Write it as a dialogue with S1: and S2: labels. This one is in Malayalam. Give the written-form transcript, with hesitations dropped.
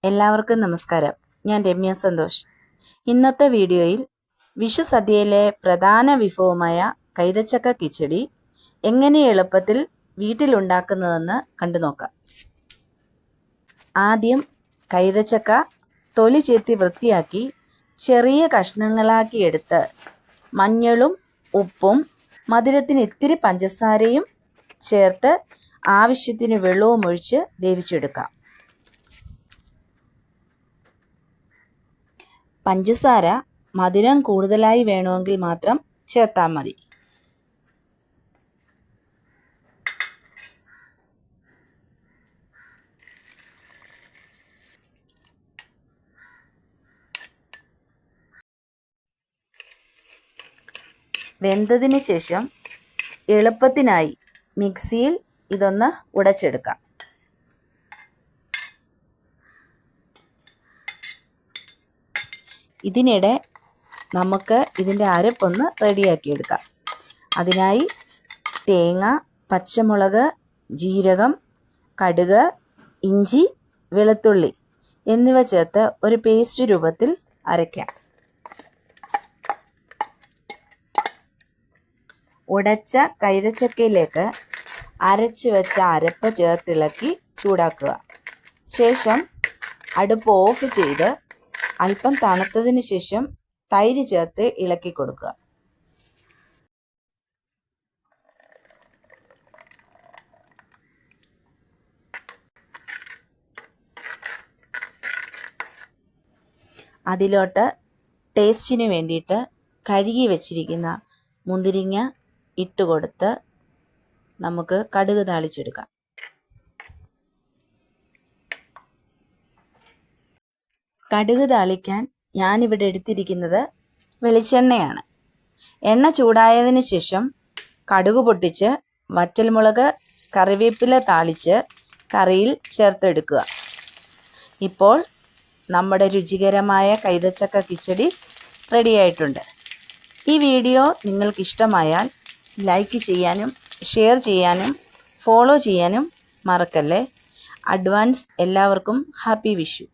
S1: എല്ലാവർക്കും നമസ്കാരം. ഞാൻ രമ്യ സന്തോഷ്. ഇന്നത്തെ വീഡിയോയിൽ വിഷു സദ്യയിലെ പ്രധാന വിഭവമായ കൈതച്ചക്ക കിച്ചടി എങ്ങനെ എളുപ്പത്തിൽ വീട്ടിലുണ്ടാക്കുന്നതെന്ന് കണ്ടു നോക്കാം. ആദ്യം കൈതച്ചക്ക തൊലി ചെത്തി വൃത്തിയാക്കി ചെറിയ കഷ്ണങ്ങളാക്കി എടുത്ത് മഞ്ഞളും ഉപ്പും മധുരത്തിന് ഇത്തിരി പഞ്ചസാരയും ചേർത്ത് ആവശ്യത്തിന് വെള്ളവും ഒഴിച്ച് വേവിച്ചെടുക്കാം. പഞ്ചസാര മധുരം കൂടുതലായി വേണമെങ്കിൽ മാത്രം ചേർത്താൽ മതി. വെന്തതിന് ശേഷം എളുപ്പത്തിനായി മിക്സിയിൽ ഇതൊന്ന് ഉടച്ചെടുക്കാം. ഇതിനിടെ നമുക്ക് ഇതിൻ്റെ അരപ്പൊന്ന് റെഡിയാക്കിയെടുക്കാം. അതിനായി തേങ്ങ, പച്ചമുളക്, ജീരകം, കടുക്, ഇഞ്ചി, വെളുത്തുള്ളി എന്നിവ ചേർത്ത് ഒരു പേസ്റ്റ് രൂപത്തിൽ അരയ്ക്കാം. ഉടച്ച കൈതച്ചക്കയിലേക്ക് അരച്ചു വെച്ച അരപ്പ് ചേർത്തിളക്കി ചൂടാക്കുക. ശേഷം അടുപ്പ് ഓഫ് ചെയ്ത് അല്പം തണുത്തതിന് ശേഷം തൈര് ചേർത്ത് ഇളക്കി കൊടുക്കുക. അതിലോട്ട് ടേസ്റ്റിന് വേണ്ടിയിട്ട് കഴുകി വച്ചിരിക്കുന്ന മുന്തിരിങ്ങ ഇട്ട് കൊടുത്ത് നമുക്ക് കടുക് താളിച്ചെടുക്കാം. കടുക് താളിക്കാൻ ഞാനിവിടെ എടുത്തിരിക്കുന്നത് വെളിച്ചെണ്ണയാണ്. എണ്ണ ചൂടായതിന് ശേഷം കടുക് പൊട്ടിച്ച് വറ്റൽമുളക്, കറിവേപ്പില താളിച്ച് കറിയിൽ ചേർത്തെടുക്കുക. ഇപ്പോൾ നമ്മുടെ രുചികരമായ കൈതച്ചക്ക കിച്ചടി റെഡിയായിട്ടുണ്ട്. ഈ വീഡിയോ നിങ്ങൾക്കിഷ്ടമായാൽ ലൈക്ക് ചെയ്യാനും ഷെയർ ചെയ്യാനും ഫോളോ ചെയ്യാനും മറക്കല്ലേ. അഡ്വാൻസ് എല്ലാവർക്കും ഹാപ്പി വിഷു.